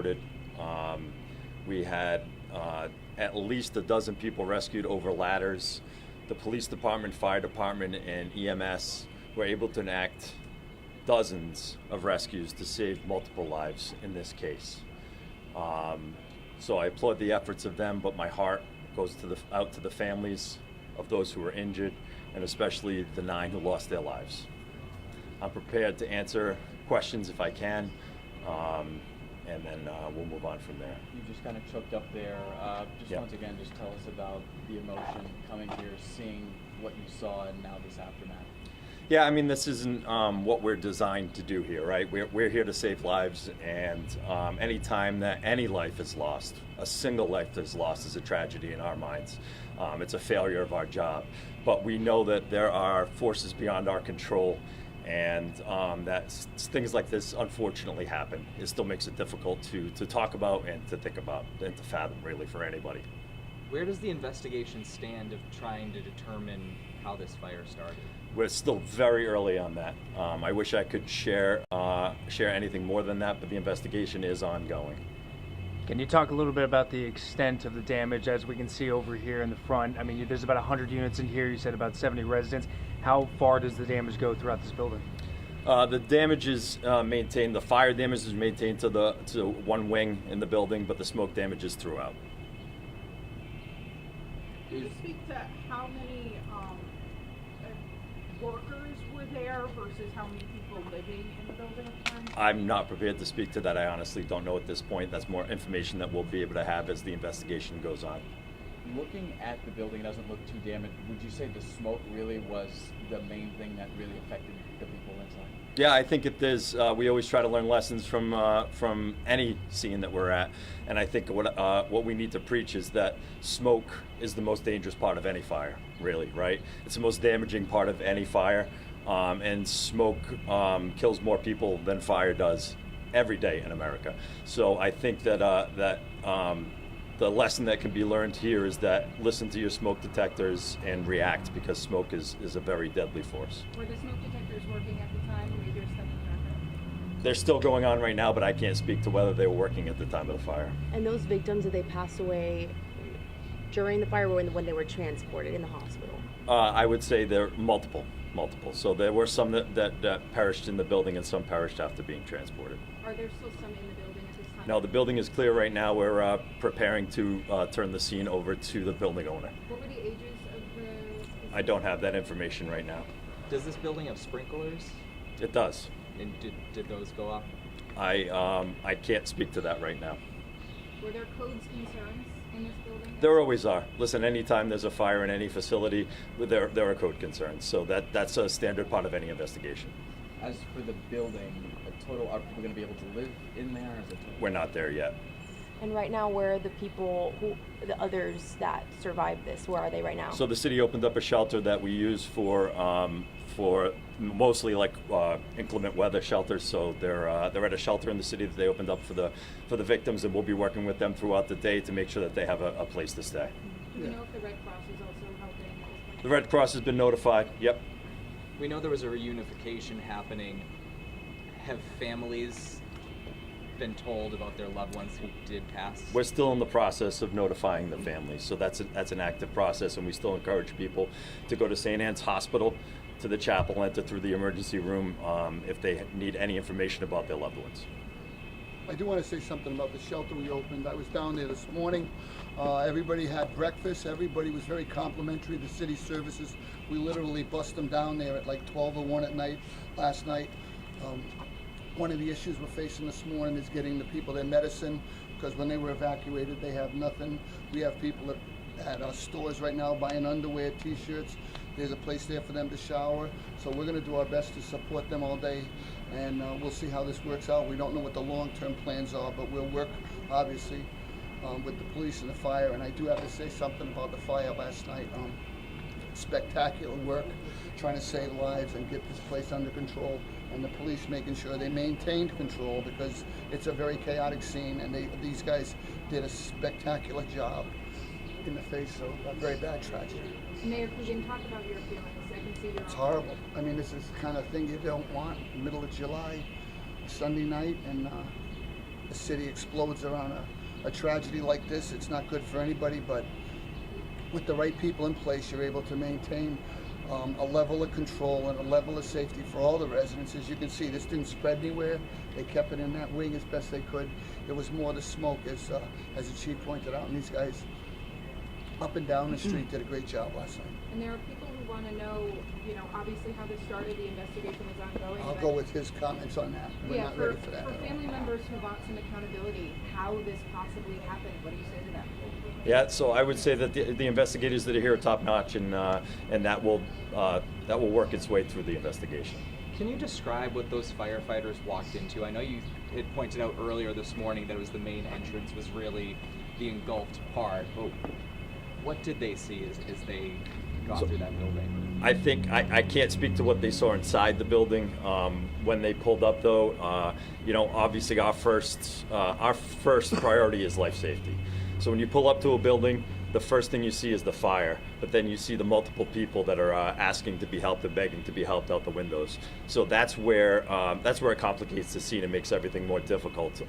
transported. We had at least a dozen people rescued over ladders. The police department, fire department, and EMS were able to enact dozens of rescues to save multiple lives in this case. So I applaud the efforts of them, but my heart goes out to the families of those who were injured, and especially the 9 who lost their lives. I'm prepared to answer questions if I can, and then we'll move on from there. You just kind of choked up there. Once again, just tell us about the emotion coming here, seeing what you saw, and now this aftermath. Yeah, I mean, this isn't what we're designed to do here, right? We're here to save lives, and any time that any life is lost, a single life is lost, is a tragedy in our minds. It's a failure of our job. But we know that there are forces beyond our control, and that things like this unfortunately happen. It still makes it difficult to talk about and to think about and to fathom, really, for anybody. Where does the investigation stand of trying to determine how this fire started? We're still very early on that. I wish I could share anything more than that, but the investigation is ongoing. Can you talk a little bit about the extent of the damage, as we can see over here in the front? I mean, there's about 100 units in here. You said about 70 residents. How far does the damage go throughout this building? The damage is maintained. The fire damage is maintained to one wing in the building, but the smoke damage is throughout. Can you speak to how many workers were there versus how many people living in the building at the time? I'm not prepared to speak to that. I honestly don't know at this point. That's more information that we'll be able to have as the investigation goes on. Looking at the building, it doesn't look too damaged. Would you say the smoke really was the main thing that really affected the people inside? Yeah, I think it is. We always try to learn lessons from any scene that we're at, and I think what we need to preach is that smoke is the most dangerous part of any fire. Really, right? It's the most damaging part of any fire, and smoke kills more people than fire does every day in America. So I think that the lesson that can be learned here is that listen to your smoke detectors and react, because smoke is a very deadly force. Were the smoke detectors working at the time? Maybe you're stepping back up. They're still going on right now, but I can't speak to whether they were working at the time of the fire. And those victims, did they pass away during the fire or when they were transported in the hospital? I would say they're multiple. So there were some that perished in the building, and some perished after being transported. Are there still some in the building at this time? No, the building is clear right now. We're preparing to turn the scene over to the building owner. What were the ages of the... I don't have that information right now. Does this building have sprinklers? It does. And did those go off? I can't speak to that right now. Were there codes concerns in this building? There always are. Listen, anytime there's a fire in any facility, there are code concerns. So that's a standard part of any investigation. As for the building, are people going to be able to live in there? We're not there yet. And right now, where are the people, the others that survived this? Where are they right now? So the city opened up a shelter that we use for mostly like inclement weather shelters. So they're at a shelter in the city that they opened up for the victims, and we'll be working with them throughout the day to make sure that they have a place to stay. Do we know if the Red Cross is also helping at this point? The Red Cross has been notified. Yep. We know there was a reunification happening. Have families been told about their loved ones who did pass? We're still in the process of notifying the families, so that's an active process, and we still encourage people to go to St. Anne's Hospital, to the chapel, enter through the emergency room if they need any information about their loved ones. I do want to say something about the shelter we opened. I was down there this morning. Everybody had breakfast. Everybody was very complimentary. The city services, we literally bust them down there at like 12:01 at night last night. One of the issues we're facing this morning is getting the people their medicine, because when they were evacuated, they have nothing. We have people at our stores right now buying underwear, t-shirts. There's a place there for them to shower. So we're going to do our best to support them all day, and we'll see how this works out. We don't know what the long-term plans are, but we'll work, obviously, with the police and the fire. And I do have to say something about the fire last night. Spectacular work, trying to save lives and get this place under control, and the police making sure they maintained control, because it's a very chaotic scene, and these guys did a spectacular job in the face of a very bad tragedy. Mayor Coogan, talk about your feelings. I can see it's horrible. I mean, this is the kind of thing you don't want in the middle of July, Sunday night, and the city explodes around a tragedy like this. It's not good for anybody, but with the right people in place, you're able to maintain a level of control and a level of safety for all the residents. As you can see, this didn't spread anywhere. They kept it in that wing as best they could. It was more the smoke, as the chief pointed out, and these guys up and down the street did a great job last night. And there are people who want to know, obviously how this started, the investigation was ongoing. I'll but- go with his comments on that. We're Yeah, not for, ready for that. for family members who want some accountability, how this possibly happened, what do you say to them? Yeah, so I would say that the investigators that are here are top notch, and that will work its way through the investigation. Can you describe what those firefighters walked into? I know you had pointed out earlier this morning that it was the main entrance was really the engulfed part, but what did they see as they got through that building? I think I can't speak to what they saw inside the building when they pulled up, though. Obviously our first priority is life safety. So when you pull up to a building, the first thing you see is the fire, but then you see the multiple people that are asking to be helped and begging to be helped out the windows. So that's where it complicates the scene and makes everything more difficult.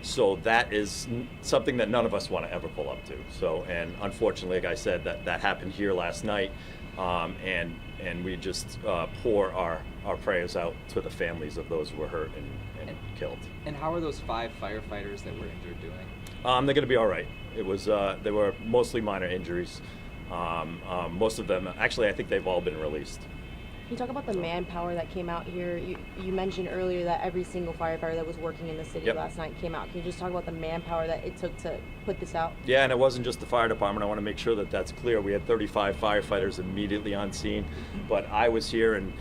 So that is something that none of us want to ever pull up to. So, and unfortunately, like I said, that happened here last night, and we just pour our prayers out to the families of those who were hurt and killed. And how are those 5 firefighters that were injured doing? They're going to be all right. It was they were mostly minor injuries. Most of them, actually, I think they've all been released. Can you talk about the manpower that came out here? You mentioned earlier that every single firefighter that was working in the city Yep. last night came out. Can you just talk about the manpower that it took to put this out? Yeah, and it wasn't just the fire department. I want to make sure that that's clear. We had 35 firefighters immediately on scene, but I was here, and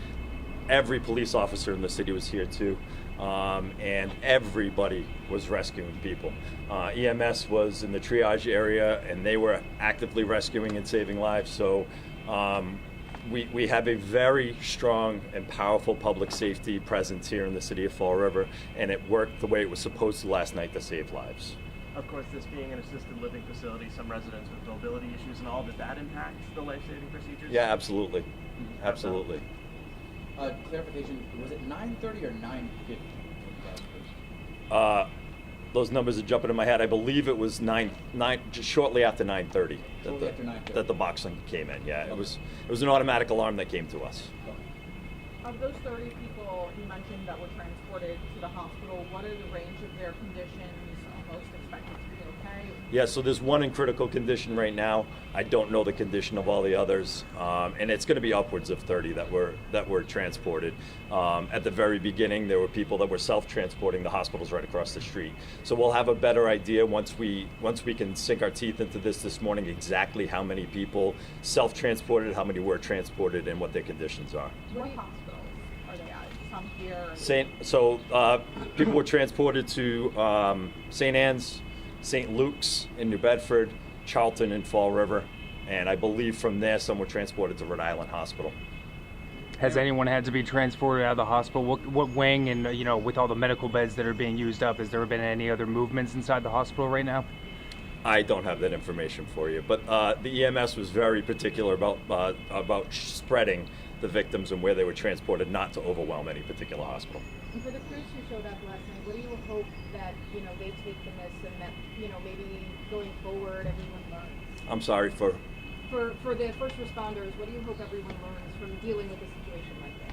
every police officer in the city was here too. And everybody was rescuing people. EMS was in the triage area, and they were actively rescuing and saving lives. So we have a very strong and powerful public safety presence here in the city of Fall River, and it worked the way it was supposed to last night to save lives. Of course, this being an assisted living facility, some residents with mobility issues and all, does that impact the life-saving procedures? Yeah, absolutely. Absolutely. Clarification, was it 9:30 or 9:50? Those numbers are jumping in my head. I believe it was just shortly after 9:30 Shortly after 9:30. that the boxing came in. Yeah, it was an automatic alarm that came to us. Of those 30 people you mentioned that were transported to the hospital, what are the range of their conditions, most expected to be okay? Yeah, so there's one in critical condition right now. I don't know the condition of all the others, and it's going to be upwards of 30 that were transported. At the very beginning, there were people that were self-transporting. The hospital's right across the street, so we'll have a better idea once we can sink our teeth into this morning exactly how many people self-transported, how many were transported, and what their conditions are. What hospitals are they at? Some here? People were transported to St. Anne's, St. Luke's in New Bedford, Charlton in Fall River, and I believe from there some were transported to Rhode Island Hospital. Has anyone had to be transported out of the hospital? What wing, and with all the medical beds that are being used up, has there been any other movements inside the hospital right now? I don't have that information for you, but the EMS was very particular about spreading the victims and where they were transported, not to overwhelm any particular hospital. And for the crews who showed up last night, what do you hope that they take from this, and that maybe going forward everyone learns? I'm sorry for For the first responders, what do you hope everyone learns from dealing with a situation like this?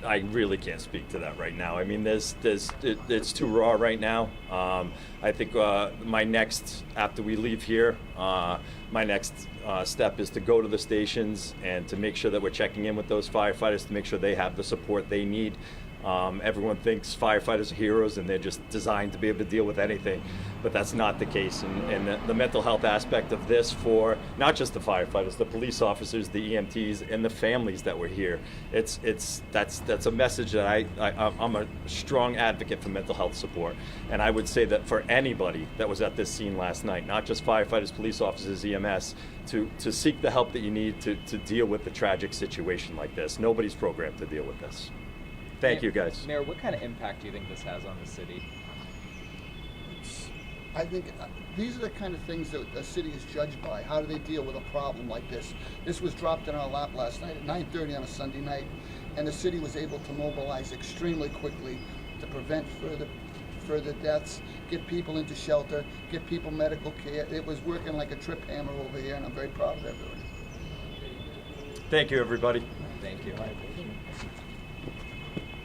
I really can't speak to that right now. I mean, it's too raw right now. I think after we leave here, my next step is to go to the stations and to make sure that we're checking in with those firefighters to make sure they have the support they need. Everyone thinks firefighters are heroes and they're just designed to be able to deal with anything, but that's not the case. And the mental health aspect of this for not just the firefighters, the police officers, the EMTs, and the families that were here, that's a message that I'm a strong advocate for mental health support. And I would say that for anybody that was at this scene last night, not just firefighters, police officers, EMS, to seek the help that you need to deal with the tragic situation like this. Nobody's programmed to deal with this. Thank you, guys. Mayor, what kind of impact do you think this has on the city? I think these are the kind of things that a city is judged by. How do they deal with a problem like this? This was dropped in our lap last night at 9:30 on a Sunday night, and the city was able to mobilize extremely quickly to prevent further deaths, get people into shelter, get people medical care. It was working like a trip hammer over here, and I'm very proud of everyone. Thank you, everybody. Thank you.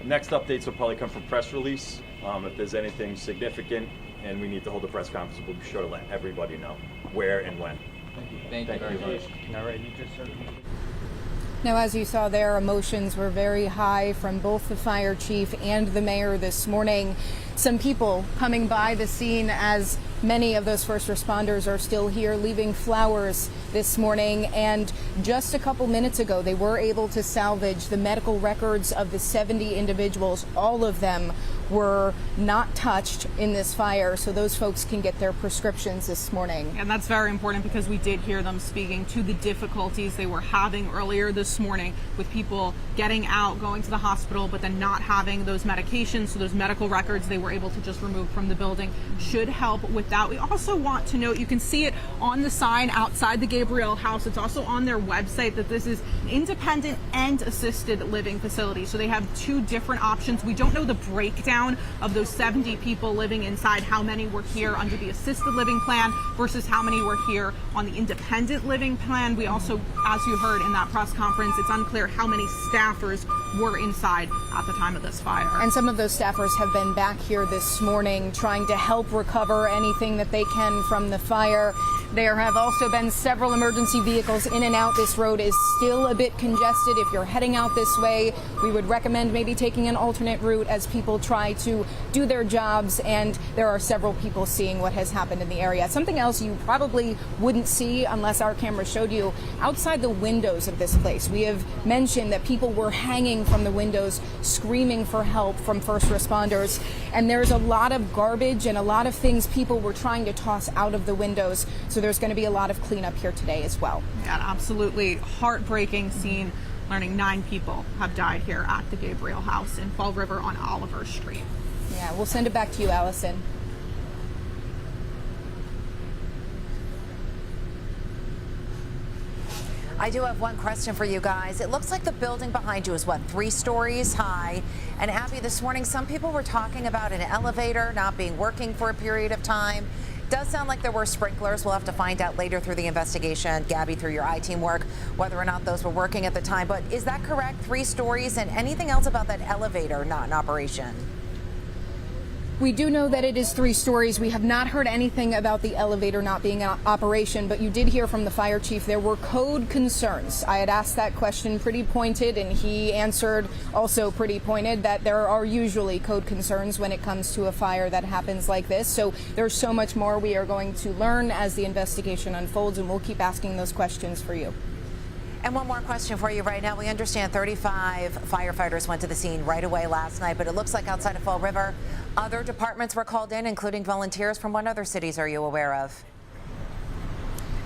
Next updates will probably come from press release. If there's anything significant and we need to hold a press conference, we'll be sure to let everybody know where and when. Thank you very much. All right, you just Now, as you saw there, emotions were very high from both the fire chief and the mayor this morning. Some people coming by the scene as many of those first responders are still here leaving flowers this morning. And just a couple minutes ago, they were able to salvage the medical records of the 70 individuals. All of them were not touched in this fire, so those folks can get their prescriptions this morning. And that's very important because we did hear them speaking to the difficulties they were having earlier this morning with people getting out, going to the hospital, but then not having those medications. So those medical records they were able to just remove from the building should help with that. We also want to note, you can see it on the sign outside the Gabriel House. It's also on their website that this is an independent and assisted living facility. So they have two different options. We don't know the breakdown of those 70 people living inside, how many were here under the assisted living plan versus how many were here on the independent living plan. We also, as you heard in that press conference, it's unclear how many staffers were inside at the time of this fire. And some of those staffers have been back here this morning trying to help recover anything that they can from the fire. There have also been several emergency vehicles in and out. This road is still a bit congested. If you're heading out this way, we would recommend maybe taking an alternate route as people try to do their jobs, and there are several people seeing what has happened in the area. Something else you probably wouldn't see unless our camera showed you, outside the windows of this place, we have mentioned that people were hanging from the windows screaming for help from first responders, and there's a lot of garbage and a lot of things people were trying to toss out of the windows, so there's going to be a lot of cleanup here today as well. Yeah, absolutely heartbreaking scene, learning 9 people have died here at the Gabriel House in Fall River on Oliver Street. Yeah, we'll send it back to you, Allison. I do have one question for you guys. It looks like the building behind you is, what, 3 stories high? And Abby, this morning, some people were talking about an elevator not being working for a period of time. Does sound like there were sprinklers. We'll have to find out later through the investigation, Gabby, through your I-team work, whether or not those were working at the time. But is that correct? 3 stories, and anything else about that elevator not in operation? We do know that it is 3 stories. We have not heard anything about the elevator not being in operation, but you did hear from the fire chief there were code concerns. I had asked that question pretty pointed, and he answered also pretty pointed that there are usually code concerns when it comes to a fire that happens like this. So there's so much more we are going to learn as the investigation unfolds, and we'll keep asking those questions for you. And one more question for you right now. We understand 35 firefighters went to the scene right away last night, but it looks like outside of Fall River, other departments were called in, including volunteers. From what other cities are you aware of?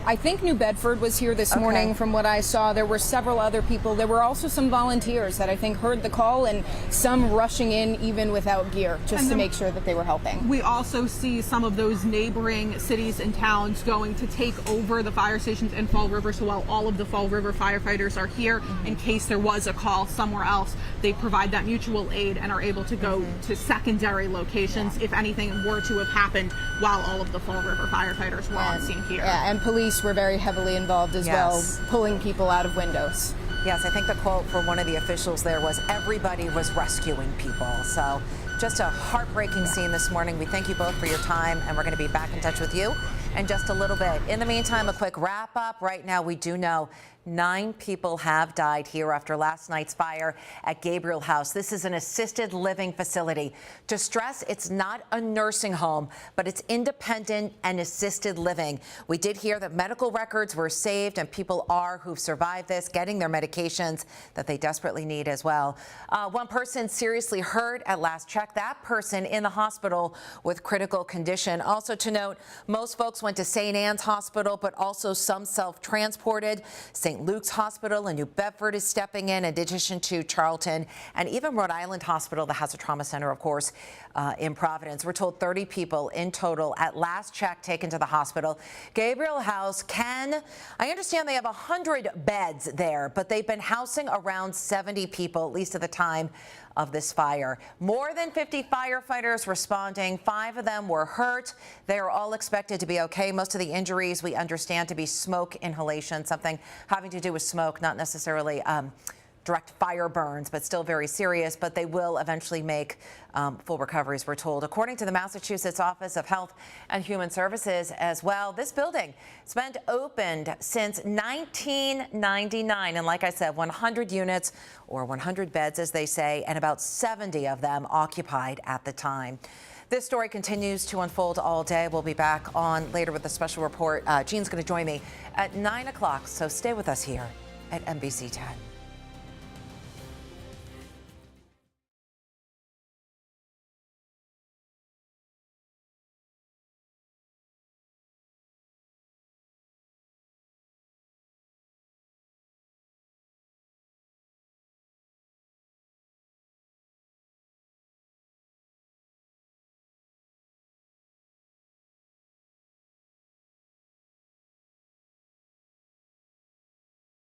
I think New Bedford was here this morning. From what I saw, there were several other people. There were also some volunteers that I think heard the call, and some rushing in even without gear just to make sure that they were helping. We also see some of those neighboring cities and towns going to take over the fire stations in Fall River. So while all of the Fall River firefighters are here, in case there was a call somewhere else, they provide that mutual aid and are able to go to secondary locations if anything were to have happened while all of the Fall River firefighters were on scene here. Yeah, and police were very heavily involved as well, pulling people out of windows. Yes, I think the quote from one of the officials there was, everybody was rescuing people. So just a heartbreaking scene this morning. We thank you both for your time, and we're going to be back in touch with you in just a little bit. In the meantime, a quick wrap up. Right now, we do know 9 people have died here after last night's fire at Gabriel House. This is an assisted living facility. To stress, it's not a nursing home, but it's independent and assisted living. We did hear that medical records were saved, and people who've survived this getting their medications that they desperately need as well. One person seriously hurt at last check. That person in the hospital with critical condition. Also to note, most folks went to St. Anne's Hospital, but also some self-transported. St. Luke's Hospital in New Bedford is stepping in addition to Charlton, and even Rhode Island Hospital that has a trauma center, of course, in Providence. We're told 30 people in total at last check taken to the hospital. Gabriel House I understand they have 100 beds there, but they've been housing around 70 people, at least at the time of this fire. More than 50 firefighters responding. 5 of them were hurt. They are all expected to be okay. Most of the injuries we understand to be smoke inhalation, something having to do with smoke, not necessarily direct fire burns, but still very serious. But they will eventually make full recoveries, we're told. According to the Massachusetts Office of Health and Human Services as well, this building has been opened since 1999. And like I said, 100 units, or 100 beds as they say, and about 70 of them occupied at the time. This story continues to unfold all day. We'll be back on later with a special report. Jean's going to join me at 9 o'clock, so stay with us here at NBC 10.